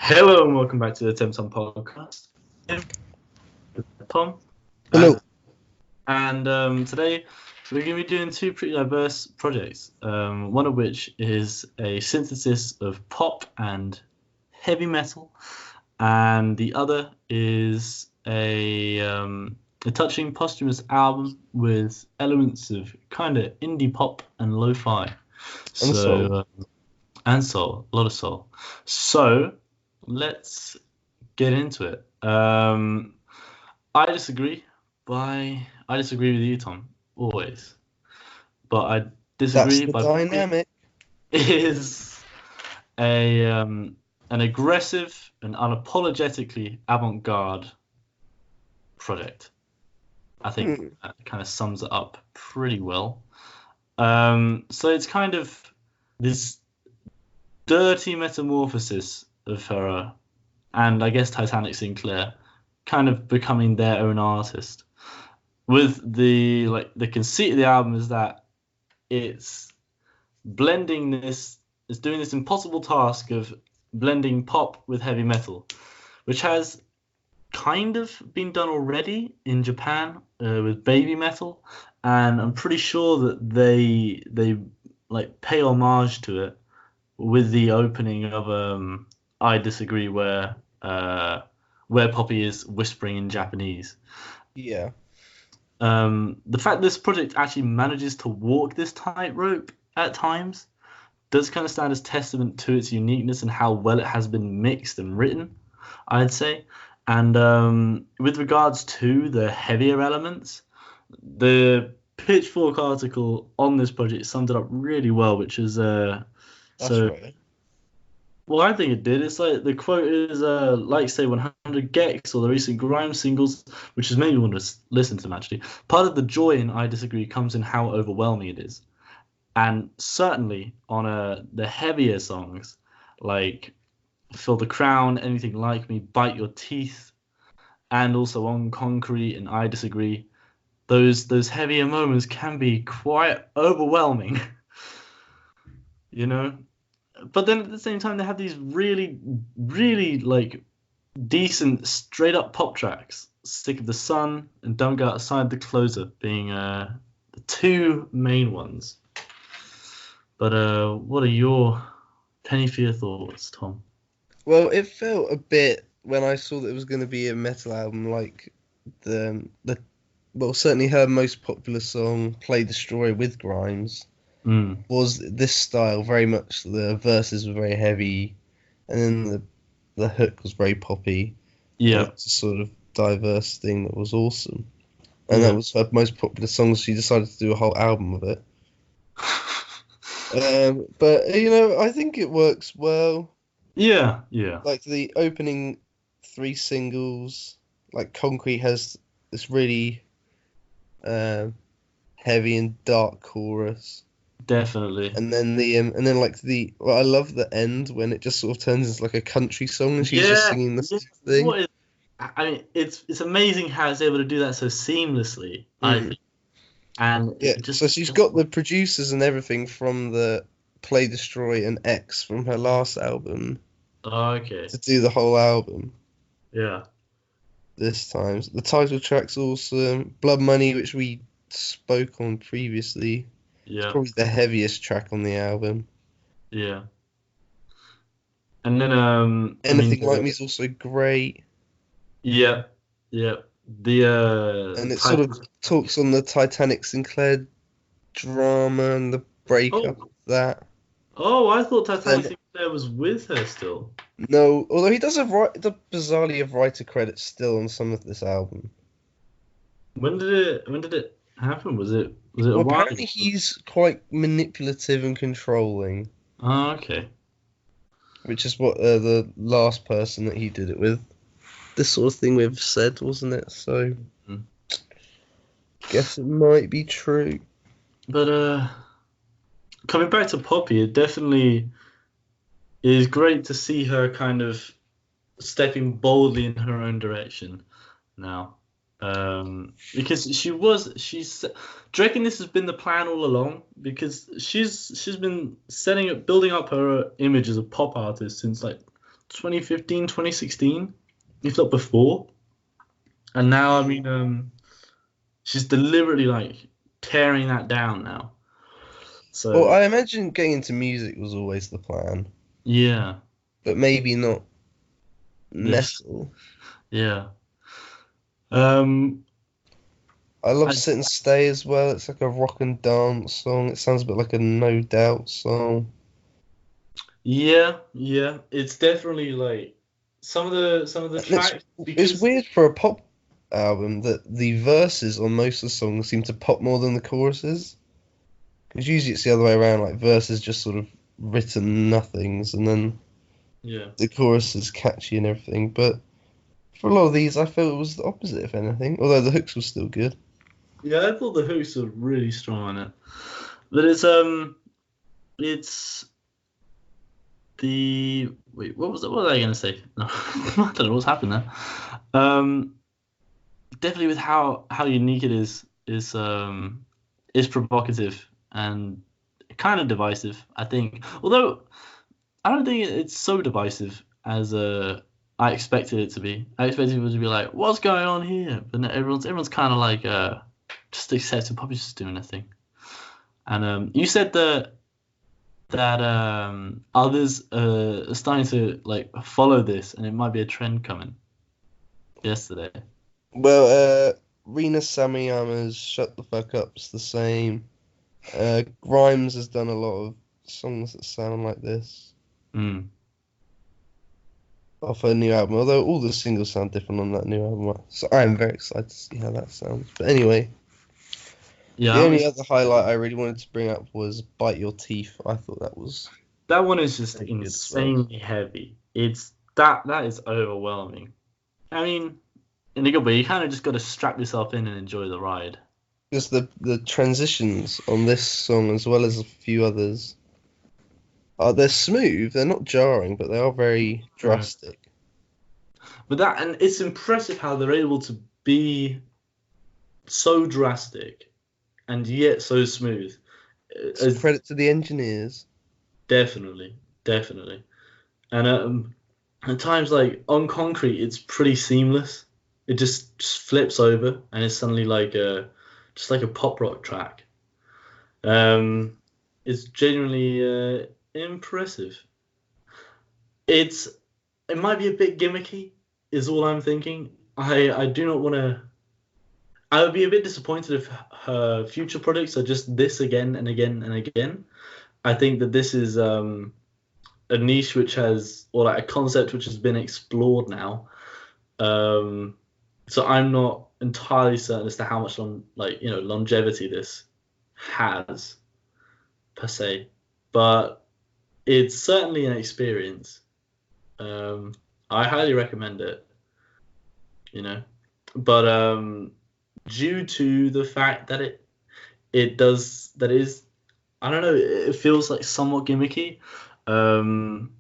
Hello and welcome back to the TimTom podcast. Tom. Hello. And today we're going to be doing two pretty diverse projects. One of which is a synthesis of pop and heavy metal, and the other is a touching posthumous album with elements of kind of indie pop and lo-fi. And soul. And soul, a lot of soul. So let's get into it. I disagree with you, Tom, always. But I disagree That's the dynamic. Is an aggressive and unapologetically avant-garde project. I think that kind of sums it up pretty well. So it's kind of this dirty metamorphosis of her and I guess Titanic Sinclair kind of becoming their own artist. With the conceit of the album is that it's doing this impossible task of blending pop with heavy metal, which has kind of been done already in Japan with baby metal, and I'm pretty sure that they pay homage to it with the opening of I Disagree, where Poppy is whispering in Japanese. Yeah. The fact this project actually manages to walk this tightrope at times does kind of stand as testament to its uniqueness and how well it has been mixed and written, I'd say. And with regards to the heavier elements, the Pitchfork article on this project summed it up really well, which is Right. Well, I think it did. It's like the quote is like say 100 Gex or the recent grime singles, which has made me want to listen to them actually. Part of the joy in I Disagree comes in how overwhelming it is, and certainly on the heavier songs like Fill the Crown, Anything Like Me, Bite Your Teeth, and also on Concrete and I Disagree, those heavier moments can be quite overwhelming. You know? But then at the same time, they have these really, really decent, straight up pop tracks. Stick of the Sun and Don't Go Outside the Closer being the two main ones. But what are your penny for your thoughts, Tom? Well, it felt a bit when I saw that it was going to be a metal album, like certainly her most popular song, Play Destroy with Grimes, was this style, very much. The verses were very heavy, and then the hook was very poppy. Yeah. It's a sort of diverse thing that was awesome. And that was her most popular song, so she decided to do a whole album of it. But, I think it works well. Yeah. Like, the opening 3 singles, like, Concrete has this really heavy and dark chorus. Definitely. And then I love the end when it just sort of turns into like a country song and she's just singing the thing. It's amazing how it's able to do that so seamlessly. I think. And so she's got the producers and everything from the Play Destroy and X from her last album. Oh, okay. To do the whole album. Yeah. This time. The title track's awesome. Blood Money, which we spoke on previously. Yeah. It's probably the heaviest track on the album. Yeah. And then Anything Like Me is also great. Yeah. And it sort of talks on the Titanic Sinclair drama and the breakup of that. Oh, I thought Titanic Sinclair was with her still. No, although he does bizarrely have writer credits still on some of this album. When did it happen? Was it a while? Apparently he's quite manipulative and controlling. Oh, okay. Which is what the last person that he did it with. This sort of thing we've said, wasn't it? So, guess it might be true. But coming back to Poppy, it definitely is great to see her kind of stepping boldly in her own direction now. Because she's. Do you reckon this has been the plan all along? Because she's been building up her image as a pop artist since like 2015, 2016, if not before. And now, I mean, she's deliberately like tearing that down now. So Well, I imagine getting into music was always the plan, yeah, but maybe not this metal. yeah. Um, I love I, Sit and Stay as well. It's like a rock and dance song. It sounds a bit like a No Doubt song. yeah. It's definitely like some of the And tracks it's because weird for a pop album that the verses on most of the songs seem to pop more than the choruses. Because usually it's the other way around, like verses just sort of written nothings, and then yeah. the chorus is catchy and everything. But for a lot of these, I felt it was the opposite, if anything. Although the hooks were still good. Yeah, I thought the hooks were really strong on it. But it's the wait, what was it? What was I gonna say? No, I don't know what's happened there. Um, definitely with how unique it is provocative and kind of divisive. I think, although I don't think it's so divisive as I expected it to be. I expected people to be like, "What's going on here?" But no, everyone's kind of like just accepting Poppy's just doing their thing. And you said that others are starting to like follow this, and it might be a trend coming. Yesterday. Well, Rina Samiyama's Shut the Fuck Up's the same. Grimes has done a lot of songs that sound like this Mm. off her new album, although all the singles sound different on that new album. So I am very excited to see how that sounds. But anyway, Yeah, the only other highlight I really wanted to bring up was Bite Your Teeth. I thought that was that one is just very good as well. insanely heavy. It's that is overwhelming. I mean, in a good way, you kind of just got to strap yourself in and enjoy the ride. Because the transitions on this song, as well as a few others, they're smooth. They're not jarring, but they are very drastic. But and it's impressive how they're able to be so drastic and yet so smooth. It's credit to the engineers. Definitely. And at times, like on concrete, it's pretty seamless. It just flips over, and it's suddenly like just like a pop rock track. It's genuinely impressive. It might be a bit gimmicky, is all I'm thinking. I do not want to. I would be a bit disappointed if her future projects are just this again and again and again. I think that this is a niche which has, or like a concept which has been explored now. So I'm not entirely certain as to how much longevity this has per se, but it's certainly an experience. I highly recommend it. But due to the fact that I don't know, it feels like somewhat gimmicky. I'm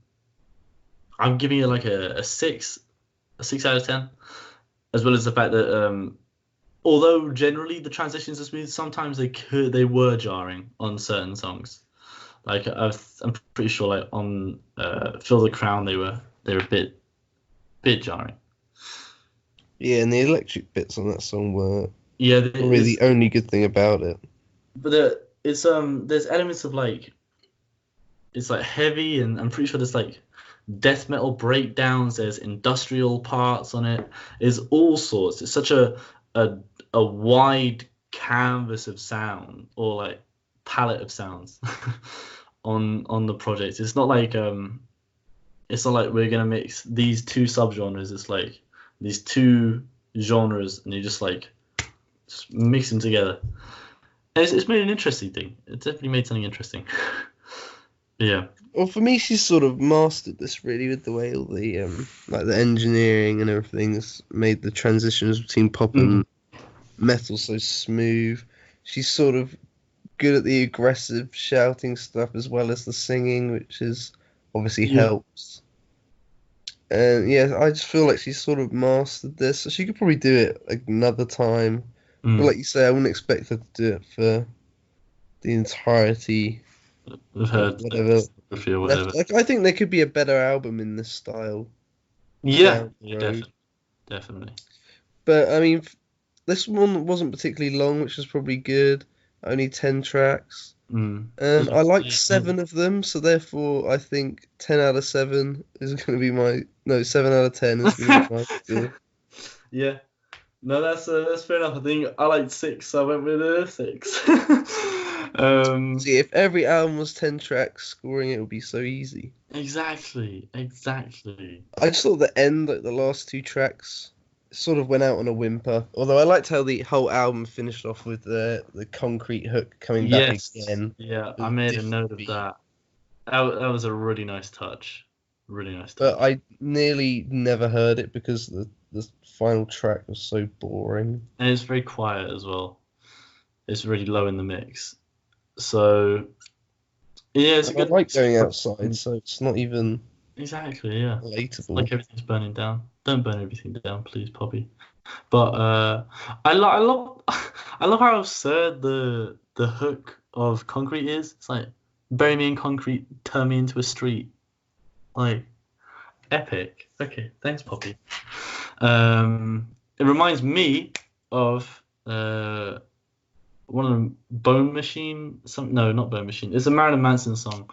giving it like a 6 out of 10, as well as the fact that although generally the transitions are smooth, sometimes they were jarring on certain songs. Like I'm pretty sure like on Fill the Crown they were a bit jarring. Yeah, and the electric bits on that song were probably the only good thing about it. But there's elements of like it's like heavy, and I'm pretty sure there's like death metal breakdowns. There's industrial parts on it. There's all sorts. It's such a wide canvas of sound, or like palette of sounds on the project. It's not like we're gonna mix these two subgenres. It's like these two genres, and you just mix them together. And it's made an interesting thing. It definitely made something interesting. Yeah. Well, for me, she's sort of mastered this really with the way all the like the engineering and everything's made the transitions between pop and metal so smooth. She's sort of good at the aggressive shouting stuff as well as the singing, which is obviously helps. And yeah, I just feel like she's sort of mastered this. So she could probably do it another time. But like you say, I wouldn't expect her to do it for the entirety of her whatever or whatever. Like, I think there could be a better album in this style Yeah, down the yeah, road. definitely. But I mean, this one wasn't particularly long, which is probably good. Only 10 tracks. Mm. And I liked Yeah. 7 of them, so therefore I think 10 out of 7 is going to be my... No, 7 out of 10 is going to be my score. Yeah. No, that's fair enough. I think I liked 6, so I went with a 6. See, if every album was 10 tracks, scoring it would be so easy. Exactly. I just thought the end, like the last 2 tracks, sort of went out on a whimper. Although I liked how the whole album finished off with the concrete hook coming back again. Yeah, I with made a different note of beat. that. That was a really nice touch. Really nice touch. But I nearly never heard it because the final track was so boring. And it's very quiet as well. It's really low in the mix. So, yeah, it's a I good. like going outside, so it's not even Exactly, yeah. relatable. Like everything's burning down. Don't burn everything down, please, Poppy. But I love I love how absurd the hook of concrete is. It's like bury me in concrete, turn me into a street. Like epic. Okay, thanks, Poppy. It reminds me of one of them, Bone Machine. No, not Bone Machine. It's a Marilyn Manson song.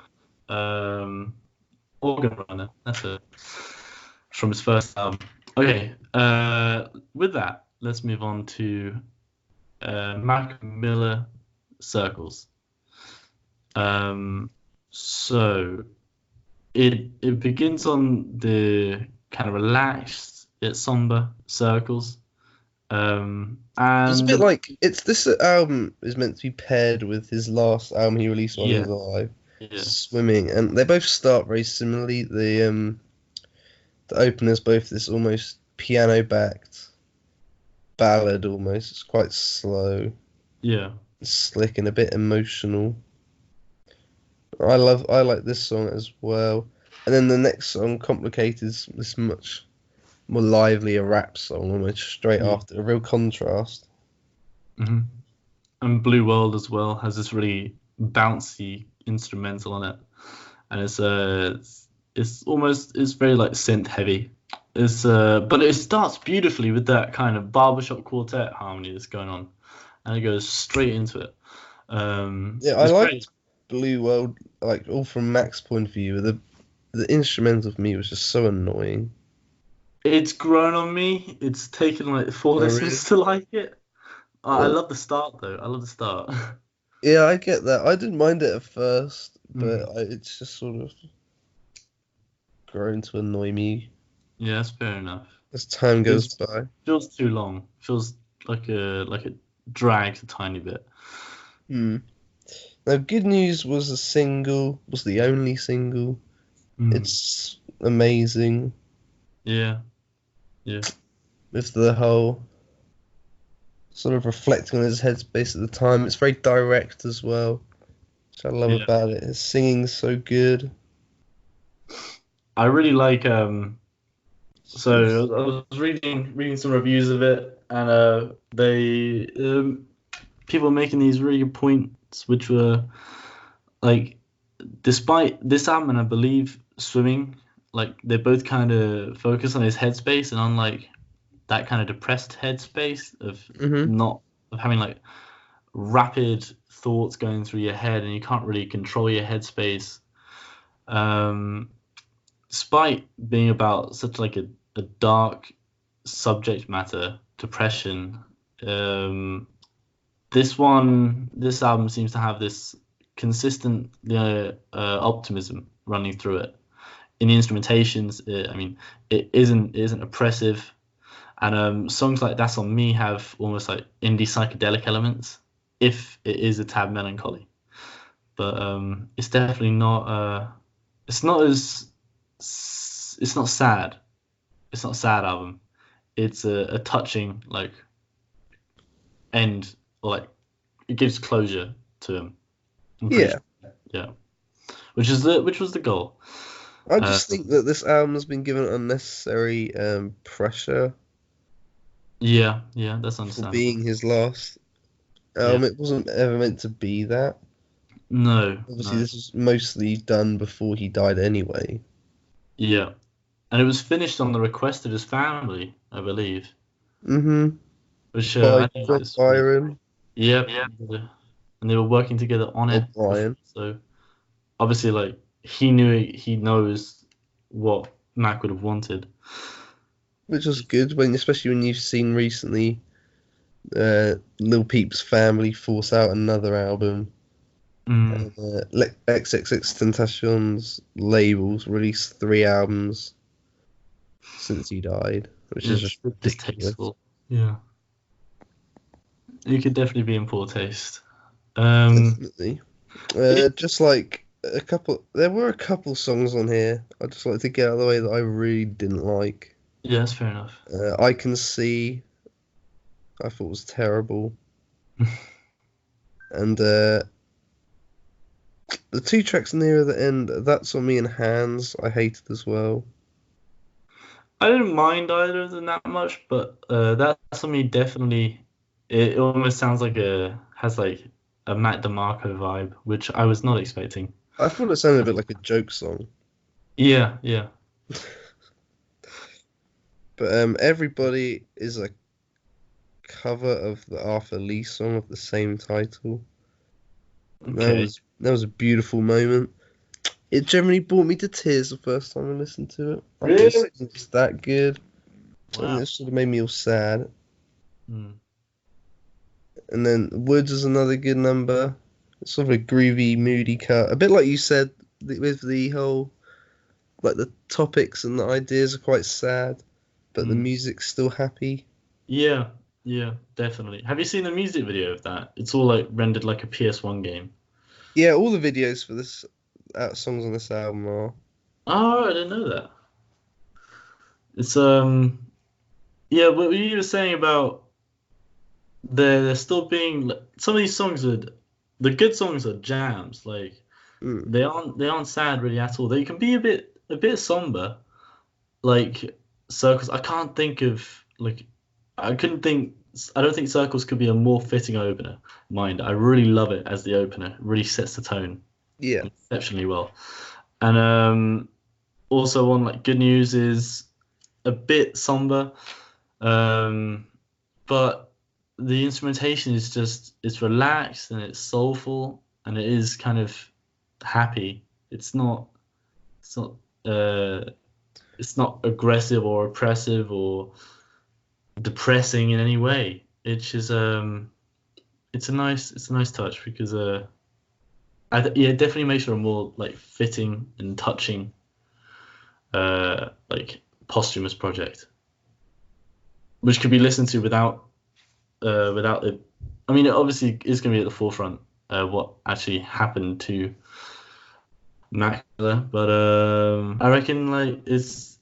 Organ Runner. That's it. From his first album. Okay. With that, let's move on to Mac Miller Circles. So it begins on the kind of relaxed yet somber circles. And It's a bit like this album is meant to be paired with his last album he released while he was alive, Swimming, and they both start very similarly. The opener's both this almost piano-backed ballad, almost. It's quite slow, slick, and a bit emotional. I like this song as well, and then the next song, Complicated, is this much more lively, a rap song, almost straight after, a real contrast. Mm-hmm. And Blue World as well has this really bouncy instrumental on it, and it's very like synth heavy. But it starts beautifully with that kind of barbershop quartet harmony that's going on, and it goes straight into it. I liked Blue World, like all from Mac's point of view. The instrumental for me was just so annoying. It's grown on me. It's taken like 4 listens to like it. I love the start though. I love the start. Yeah, I get that. I didn't mind it at first, but it's just sort of grown to annoy me. Yeah, that's fair enough. As time goes by, feels too long. Feels like it drags a tiny bit. Now, Good News was the only single. It's amazing. Yeah. With the whole sort of reflecting on his headspace at the time. It's very direct as well, which I love about it. His singing's so good. I really like so I was reading some reviews of it, and they people making these really good points, which were like, despite this album and I believe Swimming, like they both kind of focus on his headspace and on like that kind of depressed headspace of having like rapid thoughts going through your head and you can't really control your headspace. Despite being about such like a dark subject matter, depression, this album seems to have this consistent optimism running through it. In the instrumentations, it isn't oppressive, and songs like That's On Me have almost like indie psychedelic elements, if it is a tad melancholy. But it's definitely not. It's not sad. It's not a sad album. It's a touching like end, or like it gives closure to him. Yeah. Which was the goal. I just think that this album has been given unnecessary pressure. Yeah, that's understandable. For being his last album, it wasn't ever meant to be that. No, Obviously, no. this was mostly done before he died anyway. Yeah. And it was finished on the request of his family, I believe. Mm-hmm. Which By I think Bob is really. Byron Yep. And they were working together on or it. Brian, So obviously, like, he knows what Mac would have wanted. which was good especially when you've seen recently Lil Peep's family force out another album. Mm, XXX Tentacion's labels released 3 albums since he died, which is just it's ridiculous. distasteful. Yeah. It could definitely be in poor taste. Definitely. It, Just like there were a couple songs on here I'd just like to get out of the way that I really didn't like. yeah, that's fair enough. I Can See, I thought was terrible. And the 2 tracks near the end, That's On Me and Hands, I hated as well. I didn't mind either of them that much, but that's something definitely. It almost sounds like has like a Matt DeMarco vibe, which I was not expecting. I thought it sounded a bit like a joke song. Yeah, yeah. But Everybody is a cover of the Arthur Lee song of the same title. Okay. That was a beautiful moment. It generally brought me to tears the first time I listened to it. I thought Really? it was that good. And Wow. it sort of made me all sad. Hmm. And then Woods is another good number. It's sort of a groovy, moody cut. A bit like you said with the whole, like the topics and the ideas are quite sad, but the Hmm. music's still happy. Yeah, yeah, definitely. Have you seen the music video of that? It's all like rendered like a PS1 game. Yeah, all the videos for this songs on this album are. Oh, I didn't know that. It's yeah, what you were saying about there still being some of these songs are the good songs are jams. Like Mm, they aren't sad really at all. They can be a bit somber. Like Circles. I can't think of like I couldn't think. I don't think Circles could be a more fitting opener. Mind, I really love it as the opener. It really sets the tone yeah. exceptionally well. And also on like Good News is a bit somber. Um, but the instrumentation is just it's relaxed and it's soulful and it is kind of happy. It's not uh it's not aggressive or oppressive or depressing in any way. It's a nice touch because yeah, it definitely makes for a more like fitting and touching like posthumous project, which could be listened to without it. I mean, it obviously is going to be at the forefront what actually happened to Mac Miller, but I reckon like it's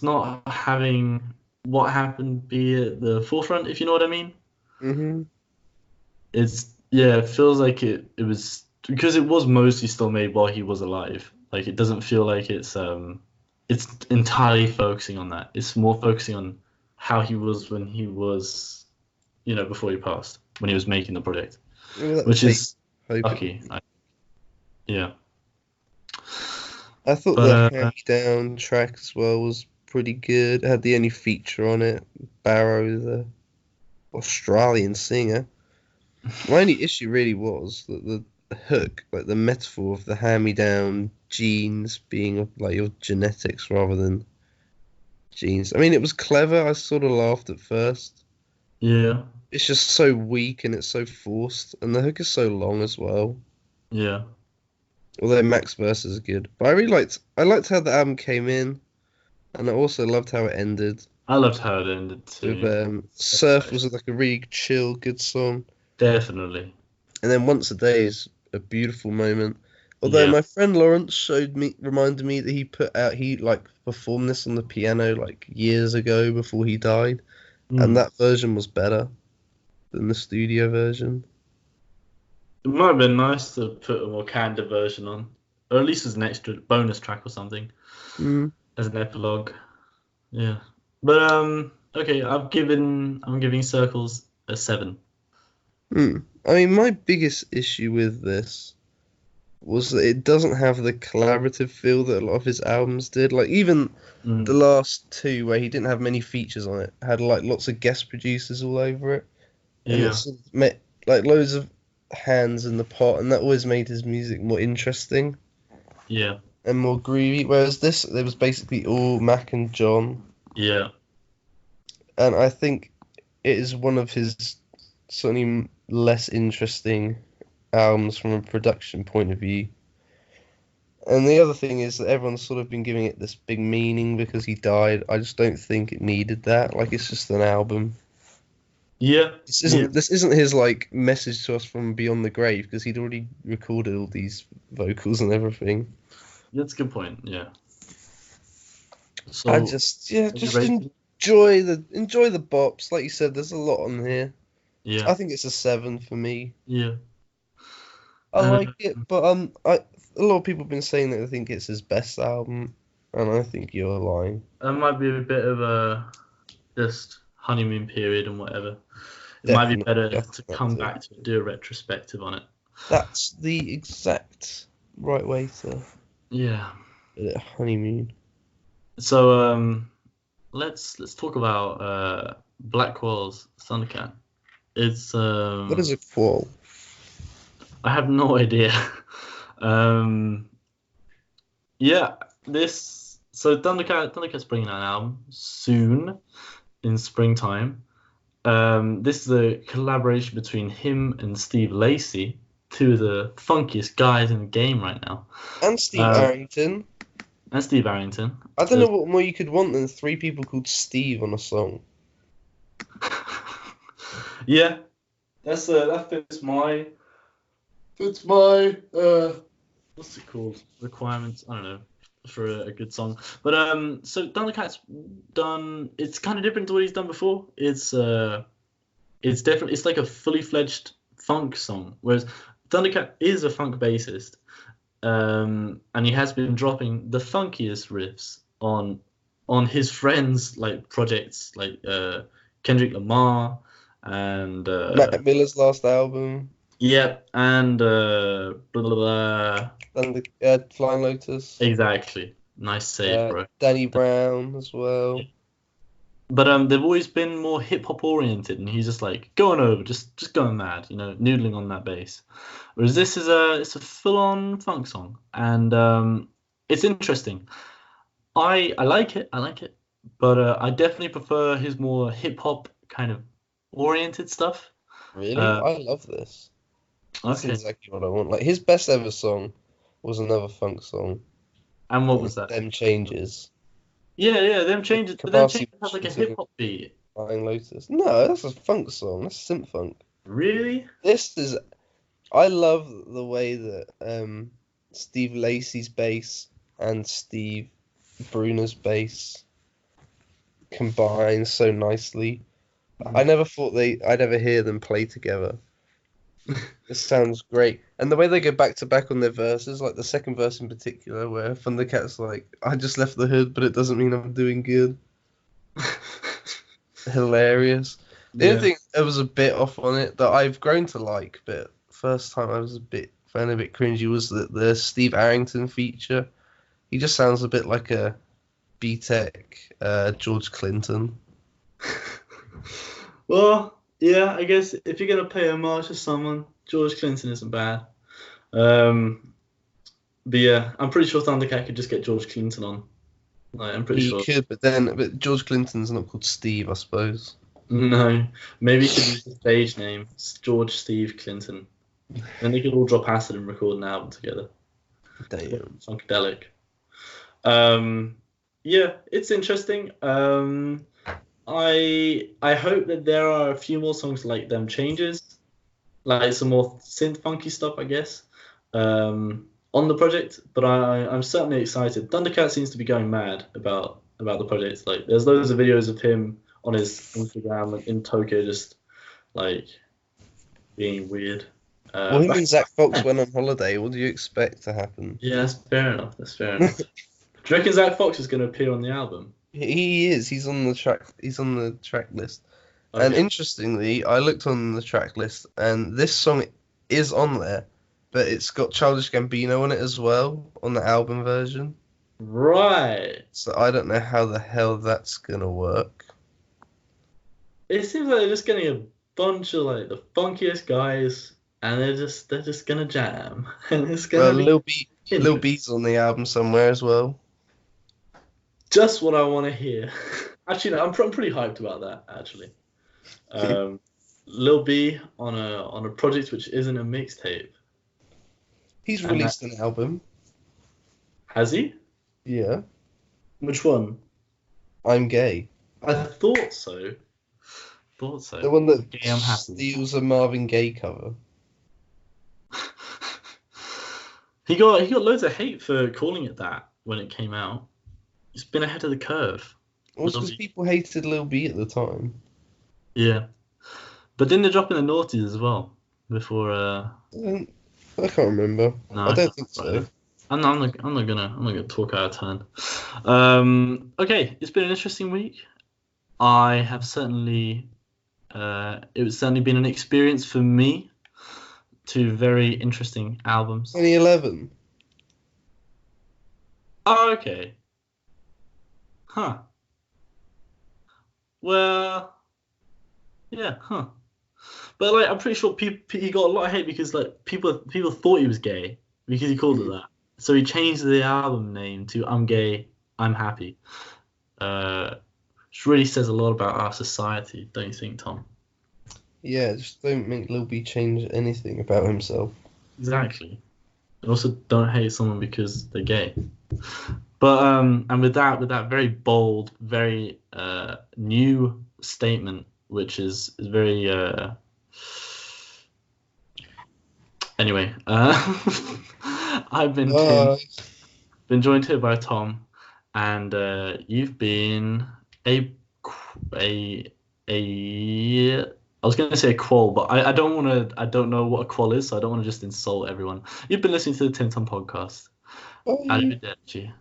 not having what happened be at the forefront, if you know what I mean. hmm It's yeah, it feels like it was because it was mostly still made while he was alive. Like it doesn't feel like it's entirely focusing on that. It's more focusing on how he was when he was, before he passed, when he was making the project, Well, that was which is hope it lucky. Yeah, I thought but the hand down track as well was pretty good. It had the only feature on it, Barrow, the Australian singer. My only issue really was that the hook, like the metaphor of the hand-me-down genes being of like your genetics rather than genes. I mean, it was clever. I sort of laughed at first. yeah, It's just so weak and it's so forced, and the hook is so long as well. yeah, Although Max versus is good, but I liked how the album came in, and I also loved how it ended. I loved how it ended With too. Surf was like a really chill, good song, Definitely, and then Once a Day is a beautiful moment. Although yeah. my friend Lawrence reminded me that he like performed this on the piano like years ago before he died, and Mm. that version was better than the studio version. It might have been nice to put a more candid version on, or at least as an extra bonus track or something, Mm. as an epilogue. Yeah, but okay, I'm giving Circles a 7. I mean, my biggest issue with this was that it doesn't have the collaborative feel that a lot of his albums did. Like, even the Mm. last two, where he didn't have many features on it, had like lots of guest producers all over it, and Yeah, it's like loads of hands in the pot, and that always made his music more interesting yeah, and more groovy. Whereas this, there was basically all Mac and John, yeah, and I think it is one of his certainly less interesting albums from a production point of view. And the other thing is that everyone's sort of been giving it this big meaning because he died. I just don't think it needed that. Like, it's just an album. yeah, This yeah. isn't his like message to us from beyond the grave, because he'd already recorded all these vocals and everything. That's a good point. Yeah. I So, just have you just rated? enjoy the bops. Like you said, there's a lot on here. Yeah, I think it's a 7 for me. yeah. I Uh, like it, but a lot of people have been saying that they think it's his best album, and I think you're lying. it might be a bit of a just honeymoon period and whatever. It might be Definitely, better I to think that come too. back to it, do a retrospective on it. That's the exact right way to put Yeah. it. Honeymoon. So let's talk about Black Qualls Thundercat. It's What is a qual? I have no idea. um yeah, this so Thundercat's bringing out an album soon in springtime. This is a collaboration between him and Steve Lacy, two of the funkiest guys in the game right now. And Steve Um, Arrington. and Steve Arrington. I don't know what more you could want than three people called Steve on a song. Yeah, that fits my what's it called, requirements. I don't know, for a good song. But so Thundercat's done. It's kind of different to what he's done before. It's definitely it's like a fully fledged funk song, whereas Thundercat is a funk bassist, and he has been dropping the funkiest riffs on his friends like projects like Kendrick Lamar and Mac Miller's last album. yeah, and blah, blah, blah. And Flying Lotus. Exactly. Nice save, bro. Danny Brown as well. But they've always been more hip hop oriented, and he's just like going over, just going mad, noodling on that bass. Whereas this is it's a full on funk song, and it's interesting. I like it, but I definitely prefer his more hip hop kind of oriented stuff. Really? Uh, I love this. That's okay. exactly what I want. Like, his best ever song was another funk song. And what was that? Them Changes. Yeah, them changes. But them changes have like a hip hop beat. Flying Lotus. No, that's a funk song. That's synth funk. Really? I love the way that Steve Lacy's bass and Steve Bruner's bass combine so nicely. I never thought I'd ever hear them play together. It sounds great. And the way they go back to back on their verses, like the second verse in particular, where Thundercat's like, I just left the hood, but it doesn't mean I'm doing good. Hilarious. The only thing that was a bit off on it that I've grown to like, but first time I was found a bit cringy, was the Steve Arrington feature. He just sounds a bit like a B-Tech George Clinton. Well, yeah, I guess if you're gonna pay homage to someone, George Clinton isn't bad. But yeah, I'm pretty sure Thundercat could just get George Clinton on. Like, I'm pretty sure. He could, but George Clinton's not called Steve, I suppose. No, maybe he could use the stage name, it's George Steve Clinton. Then they could all drop acid and record an album together. Damn. Funkadelic. Yeah, it's interesting. I hope that there are a few more songs like them changes, like some more synth funky stuff, I guess, on the project. But I'm certainly excited. Thundercat seems to be going mad about the project. Like, there's loads of videos of him on his Instagram in Tokyo, just like being weird. Well, him and Zach Fox went on holiday. What do you expect to happen? Yeah, that's fair enough. Do you reckon Zach Fox is going to appear on the album? He is. He's on the track. He's on the track list. And Okay. interestingly, I looked on the track list, and this song is on there, but it's got Childish Gambino on it as well on the album version. Right. So I don't know how the hell that's gonna work. It seems like they're just getting a bunch of like the funkiest guys, and they're just gonna jam, and it's Well, gonna be Lil interesting. B's on the album somewhere as well. Just what I want to hear. Actually, no, I'm pretty hyped about that. Actually, um, Lil B on a project which isn't a mixtape, He's and that released an album. has he? Yeah, Which one? I'm Gay. I thought so. Thought The so. one that Okay, I'm happy. steals a Marvin Gaye cover. He got loads of hate for calling it that when it came out. He's been ahead of the curve. Also, because people hated Lil B at the time. Yeah. But didn't they drop in the noughties as well before? I can't remember. No, I I don't can't think remember so. either. I'm not gonna talk out of turn. Okay, it's been an interesting week. I have certainly it's certainly been an experience for me. Two very interesting albums. 2011. Oh, okay. Huh. Well, yeah, huh. But like, I'm pretty sure he got a lot of hate because like people thought he was gay because he called it that. So he changed the album name to "I'm Gay, I'm Happy," which really says a lot about our society, don't you think, Tom? Yeah, just don't make Lil B change anything about himself. Exactly. And also, don't hate someone because they're gay. But and with that very bold, very new statement, which is very anyway, I've been Tim, been joined here by Tom, and you've been a I was going to say a qual, but I don't know what a qual is, so I don't want to just insult everyone. You've been listening to the TimTom podcast. Bye. Arrivederci.